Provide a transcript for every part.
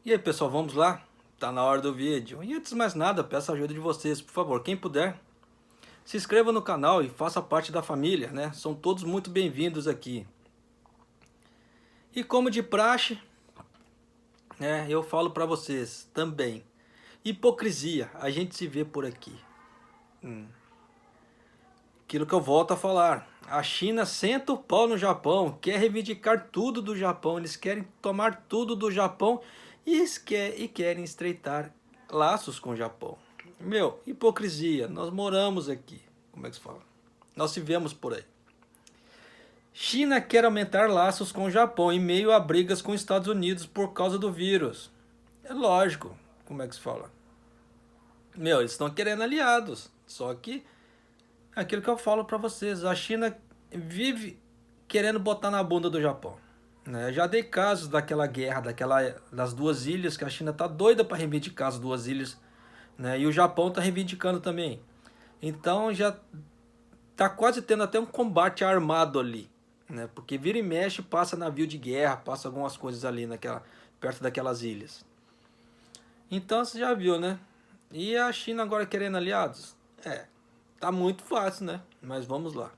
E aí pessoal, vamos lá? Tá na hora do vídeo. E antes de mais nada, peço a ajuda de vocês, por favor, quem puder, se inscreva no canal e faça parte da família, né? São todos muito bem-vindos aqui. E como de praxe, né, eu falo pra vocês também. Hipocrisia, a gente se vê por aqui. Aquilo que eu volto a falar. A China senta o pau no Japão, quer reivindicar tudo do Japão, eles querem tomar tudo do Japão e querem estreitar laços com o Japão. Meu, hipocrisia, nós moramos aqui, como é que se fala? Nós vivemos por aí. China quer aumentar laços com o Japão em meio a brigas com os Estados Unidos por causa do vírus. É lógico, como é que se fala? Meu, eles estão querendo aliados, só que aquilo que eu falo pra vocês, a China vive querendo botar na bunda do Japão. Né? Já dei casos daquela guerra, das duas ilhas, que a China tá doida para reivindicar as duas ilhas, né? E o Japão tá reivindicando também. Então já tá quase tendo até um combate armado ali, né? Porque vira e mexe, passa navio de guerra, passa algumas coisas ali perto daquelas ilhas. Então você já viu, né? E a China agora querendo aliados? Tá muito fácil, né? Mas vamos lá.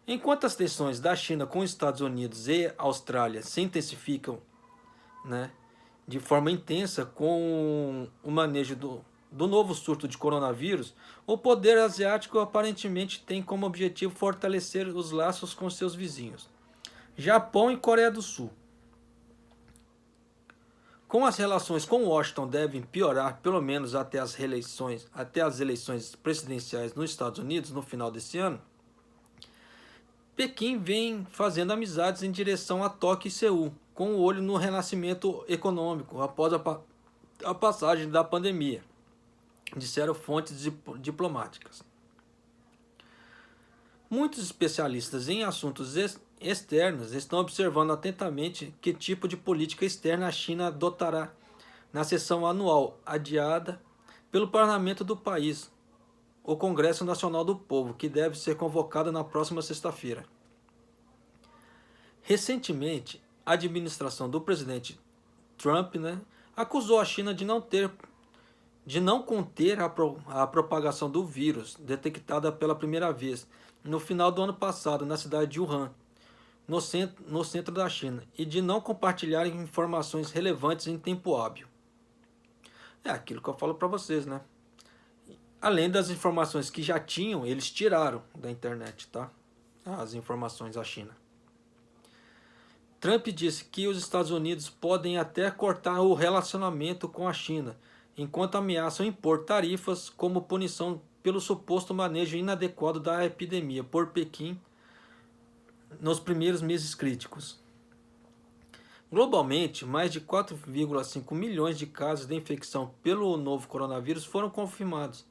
Enquanto as tensões da China com os Estados Unidos e Austrália se intensificam, né, de forma intensa com o manejo do novo surto de coronavírus, o poder asiático aparentemente tem como objetivo fortalecer os laços com seus vizinhos, Japão e Coreia do Sul. Como as relações com Washington devem piorar pelo menos até as eleições presidenciais nos Estados Unidos no final desse ano, Pequim vem fazendo amizades em direção a Tóquio e Seul, com o olho no renascimento econômico após a passagem da pandemia, disseram fontes diplomáticas. Muitos especialistas em assuntos externos estão observando atentamente que tipo de política externa a China adotará na sessão anual adiada pelo parlamento do país, o Congresso Nacional do Povo, que deve ser convocado na próxima sexta-feira. Recentemente, a administração do presidente Trump, né, acusou a China de não conter a propagação do vírus, detectada pela primeira vez no final do ano passado na cidade de Wuhan, no centro da China, e de não compartilhar informações relevantes em tempo hábil. É aquilo que eu falo para vocês, né? Além das informações que já tinham, eles tiraram da internet, tá? As informações da China. Trump disse que os Estados Unidos podem até cortar o relacionamento com a China, enquanto ameaçam impor tarifas como punição pelo suposto manejo inadequado da epidemia por Pequim nos primeiros meses críticos. Globalmente, mais de 4,5 milhões de casos de infecção pelo novo coronavírus foram confirmados,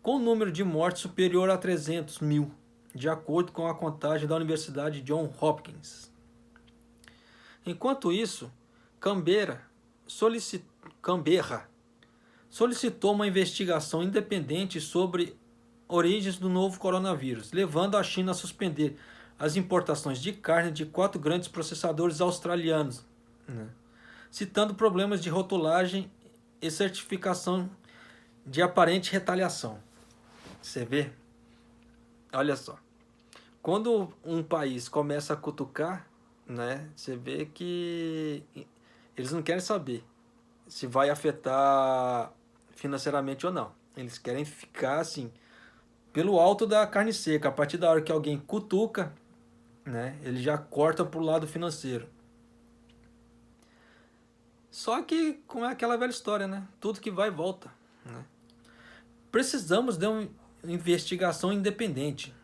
com o número de mortes superior a 300 mil, de acordo com a contagem da Universidade Johns Hopkins. Enquanto isso, Canberra solicitou uma investigação independente sobre origens do novo coronavírus, levando a China a suspender as importações de carne de 4 grandes processadores australianos, né, citando problemas de rotulagem e certificação de aparente retaliação. Você vê? Olha só. Quando um país começa a cutucar, né, você vê que eles não querem saber se vai afetar financeiramente ou não. Eles querem ficar assim, pelo alto da carne seca. A partir da hora que alguém cutuca, né, ele já corta pro lado financeiro. Só que, como é aquela velha história, né? Tudo que vai volta. Né? Precisamos de uma investigação independente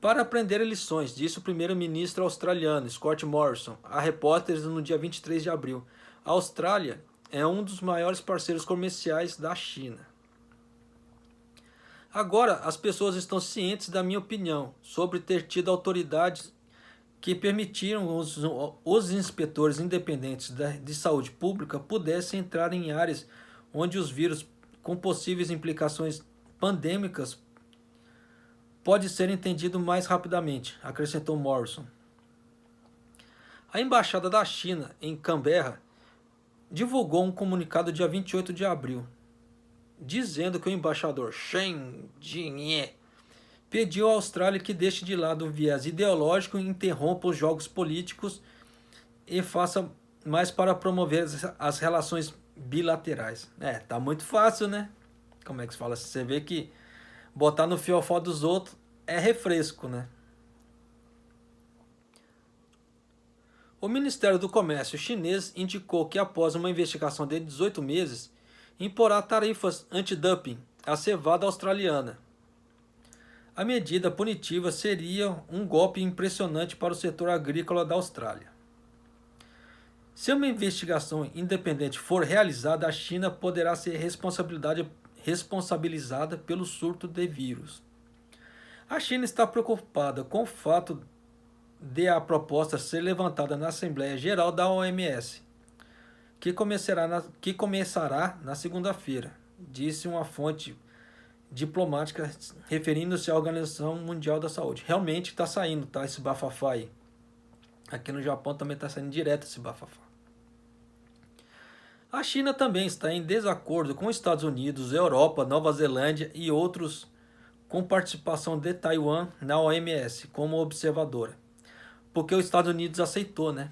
para aprender lições, disse o primeiro-ministro australiano Scott Morrison a repórteres no dia 23 de abril. A Austrália é um dos maiores parceiros comerciais da China. Agora, as pessoas estão cientes da minha opinião sobre ter tido autoridades que permitiram os inspetores independentes de saúde pública pudessem entrar em áreas onde os vírus com possíveis implicações pandêmicas pode ser entendido mais rapidamente, acrescentou Morrison. A embaixada da China em Canberra divulgou um comunicado dia 28 de abril, dizendo que o embaixador Chen Jinie pediu à Austrália que deixe de lado o viés ideológico e interrompa os jogos políticos e faça mais para promover as relações bilaterais. Tá muito fácil, né? Como é que se fala? Você vê que botar no fiofó dos outros é refresco, né? O Ministério do Comércio chinês indicou que após uma investigação de 18 meses, imporá tarifas antidumping à cevada australiana. A medida punitiva seria um golpe impressionante para o setor agrícola da Austrália. Se uma investigação independente for realizada, a China poderá ser responsabilizada pelo surto de vírus. A China está preocupada com o fato de a proposta ser levantada na Assembleia Geral da OMS, que começará na segunda-feira, disse uma fonte diplomática referindo-se à Organização Mundial da Saúde. Realmente está saindo, tá? Esse bafafá aí. Aqui no Japão também está saindo direto esse bafafá. A China também está em desacordo com os Estados Unidos, Europa, Nova Zelândia e outros com participação de Taiwan na OMS como observadora. Porque os Estados Unidos aceitou, né,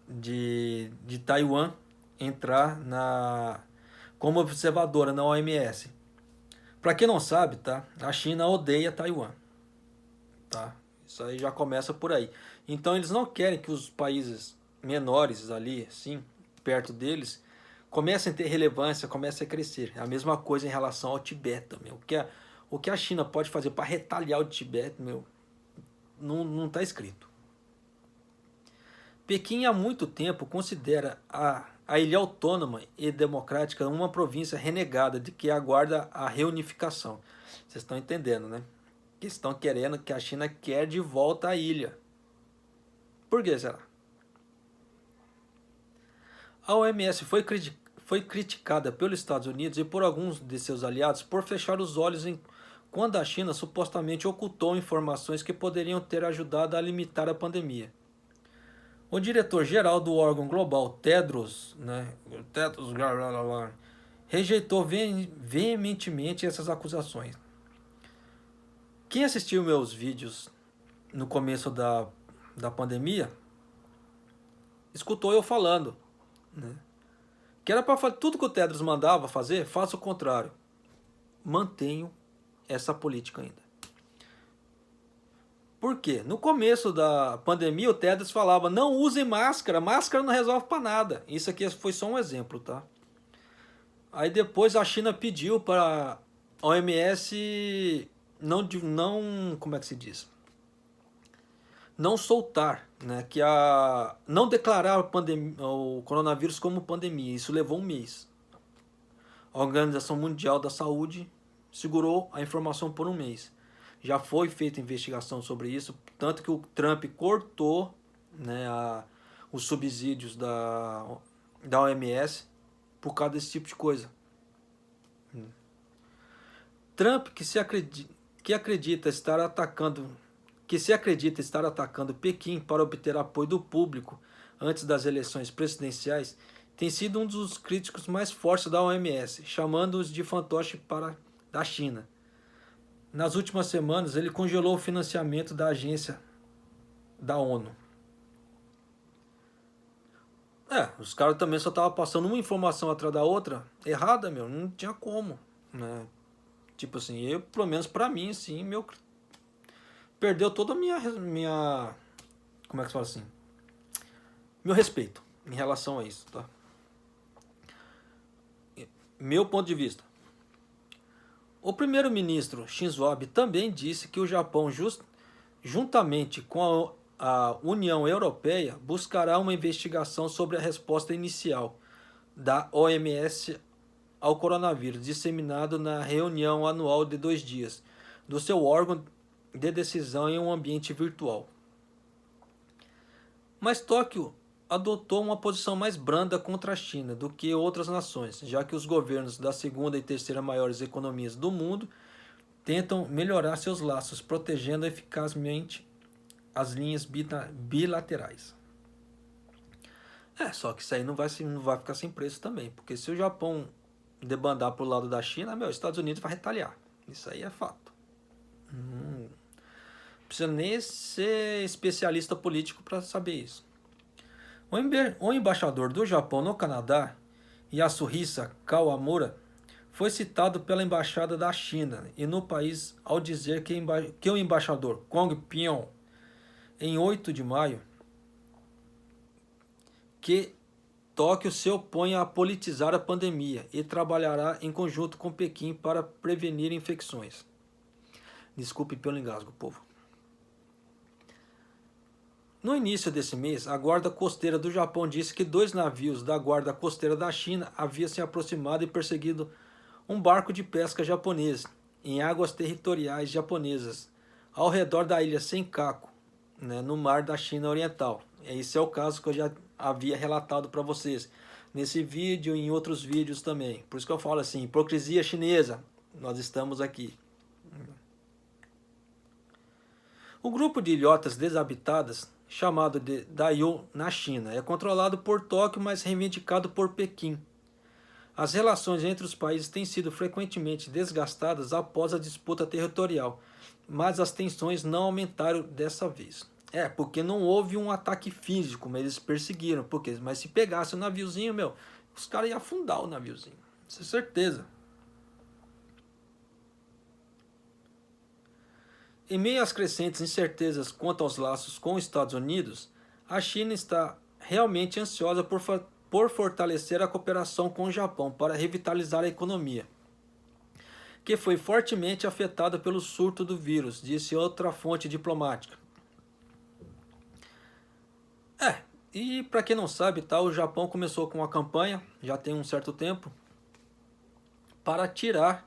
de Taiwan entrar como observadora na OMS. Para quem não sabe, tá? A China odeia Taiwan, tá? Isso aí já começa por aí. Então eles não querem que os países menores ali, assim, perto deles, comecem a ter relevância, comecem a crescer. É a mesma coisa em relação ao Tibete, meu. O que a China pode fazer para retaliar o Tibete, meu, não está escrito. Pequim há muito tempo considera a ilha autônoma e democrática uma província renegada de que aguarda a reunificação. Vocês estão entendendo, né? Que estão querendo, que a China quer de volta a ilha. Por que será? A OMS foi criticada pelos Estados Unidos e por alguns de seus aliados por fechar os olhos quando a China supostamente ocultou informações que poderiam ter ajudado a limitar a pandemia. O diretor-geral do órgão global, Tedros, rejeitou veementemente essas acusações. Quem assistiu meus vídeos no começo da pandemia, escutou eu falando, né? Que era para fazer tudo que o Tedros mandava fazer, faça o contrário. Mantenho essa política ainda. Por quê? No começo da pandemia, o Tedros falava, não usem máscara, máscara não resolve para nada. Isso aqui foi só um exemplo, tá? Aí depois a China pediu para a OMS como é que se diz? Não soltar, né? Não declarar o coronavírus como pandemia. Isso levou um mês. A Organização Mundial da Saúde segurou a informação por um mês. Já foi feita investigação sobre isso, tanto que o Trump cortou, né, os subsídios da OMS por causa desse tipo de coisa. Trump, que acredita estar atacando Pequim para obter apoio do público antes das eleições presidenciais, tem sido um dos críticos mais fortes da OMS, chamando-os de fantoche da China. Nas últimas semanas, ele congelou o financiamento da agência da ONU. Os caras também só estavam passando uma informação atrás da outra errada, meu, não tinha como, né? Tipo assim, eu, pelo menos pra mim, assim, perdeu toda a minha como é que se fala assim? Meu respeito em relação a isso, tá? Meu ponto de vista. O primeiro-ministro Shinzo Abe também disse que o Japão, juntamente com a União Europeia, buscará uma investigação sobre a resposta inicial da OMS ao coronavírus, disseminado na reunião anual de 2 dias do seu órgão de decisão em um ambiente virtual. Mas Tóquio adotou uma posição mais branda contra a China do que outras nações, já que os governos da segunda e terceira maiores economias do mundo tentam melhorar seus laços, protegendo eficazmente as linhas bilaterais. Só que isso aí não vai ficar sem preço também, porque se o Japão debandar pro lado da China, os Estados Unidos vai retaliar. Isso aí é fato. Não precisa nem ser especialista político para saber isso. O embaixador do Japão no Canadá, Yasuhisa Kawamura, foi citado pela embaixada da China e no país ao dizer que o embaixador Kong Pion, em 8 de maio, que Tóquio se opõe a politizar a pandemia e trabalhará em conjunto com Pequim para prevenir infecções. Desculpe pelo engasgo, povo. No início desse mês, a Guarda Costeira do Japão disse que 2 navios da Guarda Costeira da China haviam se aproximado e perseguido um barco de pesca japonês em águas territoriais japonesas, ao redor da ilha Senkaku, no mar da China Oriental. Esse é o caso que eu já havia relatado para vocês nesse vídeo e em outros vídeos também. Por isso que eu falo assim, hipocrisia chinesa, nós estamos aqui. O grupo de ilhotas desabitadas, chamado de Daiyu na China, é controlado por Tóquio, mas reivindicado por Pequim. As relações entre os países têm sido frequentemente desgastadas após a disputa territorial, mas as tensões não aumentaram dessa vez. Porque não houve um ataque físico, mas eles perseguiram. Mas se pegasse o naviozinho, os caras iam afundar o naviozinho. Isso é certeza. Em meio às crescentes incertezas quanto aos laços com os Estados Unidos, a China está realmente ansiosa por fortalecer a cooperação com o Japão para revitalizar a economia, que foi fortemente afetada pelo surto do vírus, disse outra fonte diplomática. E para quem não sabe, o Japão começou com uma campanha, já tem um certo tempo, para tirar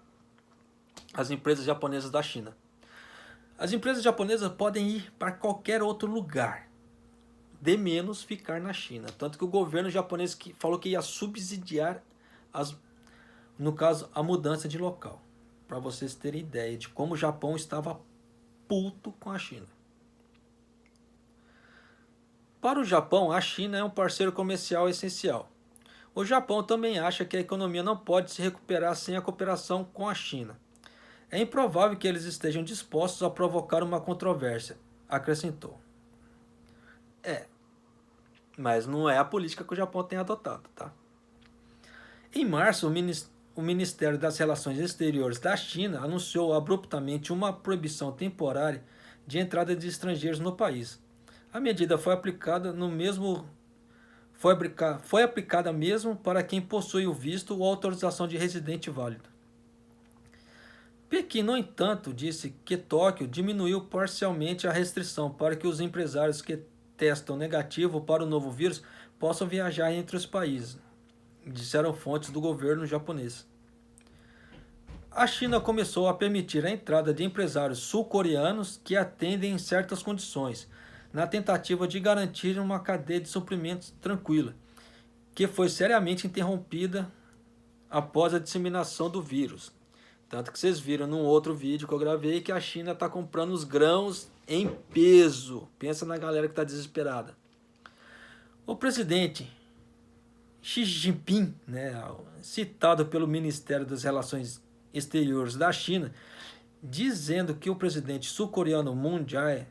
as empresas japonesas da China. As empresas japonesas podem ir para qualquer outro lugar, de menos ficar na China. Tanto que o governo japonês falou que ia subsidiar, no caso, a mudança de local. Para vocês terem ideia de como o Japão estava puto com a China. Para o Japão, a China é um parceiro comercial essencial. O Japão também acha que a economia não pode se recuperar sem a cooperação com a China. É improvável que eles estejam dispostos a provocar uma controvérsia, acrescentou. Mas não é a política que o Japão tem adotado, tá? Em março, o Ministério das Relações Exteriores da China anunciou abruptamente uma proibição temporária de entrada de estrangeiros no país. A medida foi aplicada mesmo para quem possui o visto ou autorização de residente válido. Pequim, no entanto, disse que Tóquio diminuiu parcialmente a restrição para que os empresários que testam negativo para o novo vírus possam viajar entre os países, disseram fontes do governo japonês. A China começou a permitir a entrada de empresários sul-coreanos que atendem em certas condições, na tentativa de garantir uma cadeia de suprimentos tranquila, que foi seriamente interrompida após a disseminação do vírus. Tanto que vocês viram num outro vídeo que eu gravei que a China está comprando os grãos em peso. Pensa na galera que está desesperada. O presidente Xi Jinping, citado pelo Ministério das Relações Exteriores da China, dizendo que o presidente sul-coreano Moon Jae,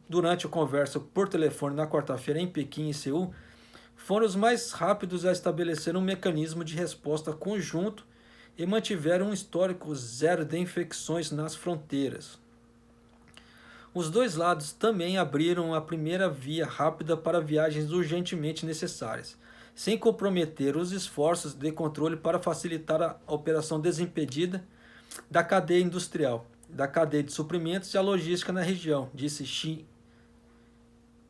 durante a conversa por telefone na quarta-feira em Pequim e Seul, foram os mais rápidos a estabelecer um mecanismo de resposta conjunto e mantiveram um histórico zero de infecções nas fronteiras. Os dois lados também abriram a primeira via rápida para viagens urgentemente necessárias, sem comprometer os esforços de controle para facilitar a operação desimpedida da cadeia industrial, da cadeia de suprimentos e a logística na região, disse Xi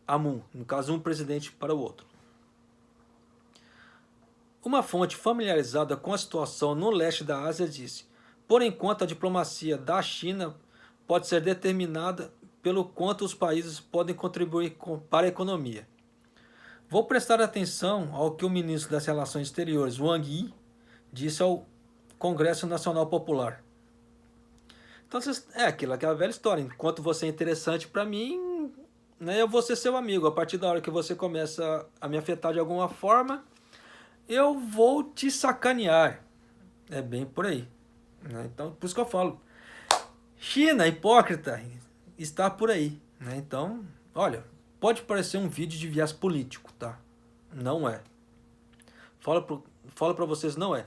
Amun, no caso um presidente para o outro. Uma fonte familiarizada com a situação no leste da Ásia disse: por enquanto a diplomacia da China pode ser determinada pelo quanto os países podem contribuir para a economia. Vou prestar atenção ao que o ministro das Relações Exteriores, Wang Yi, disse ao Congresso Nacional Popular. Então, aquela velha história. Enquanto você é interessante para mim, né, eu vou ser seu amigo. A partir da hora que você começa a me afetar de alguma forma, eu vou te sacanear. É bem por aí, né? Então, por isso que eu falo, China, hipócrita, está por aí, né? Então, olha, pode parecer um vídeo de viés político, tá? Não é. Fala para vocês, não é.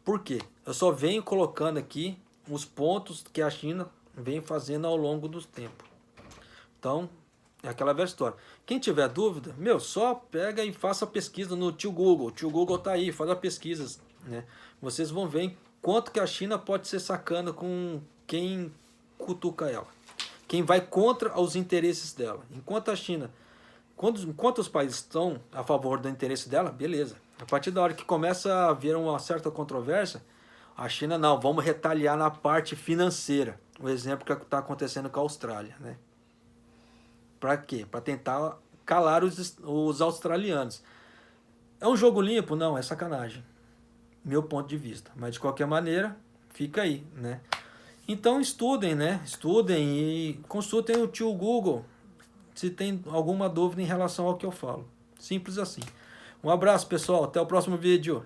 Por quê? Eu só venho colocando aqui os pontos que a China vem fazendo ao longo do tempo. Então, é aquela velha história. Quem tiver dúvida, meu, só pega e faça a pesquisa no tio Google. O tio Google tá aí, faz as pesquisas, né? Vocês vão ver quanto que a China pode ser sacana com quem cutuca ela. Quem vai contra os interesses dela. Enquanto a China, enquanto os países estão a favor do interesse dela, beleza. A partir da hora que começa a haver uma certa controvérsia, a China não, vamos retaliar na parte financeira. O exemplo que está acontecendo com a Austrália, né? Para quê? Para tentar calar os australianos. É um jogo limpo? Não, é sacanagem. Meu ponto de vista. Mas de qualquer maneira, fica aí, né? Então estudem, né? Estudem e consultem o tio Google se tem alguma dúvida em relação ao que eu falo. Simples assim. Um abraço, pessoal. Até o próximo vídeo.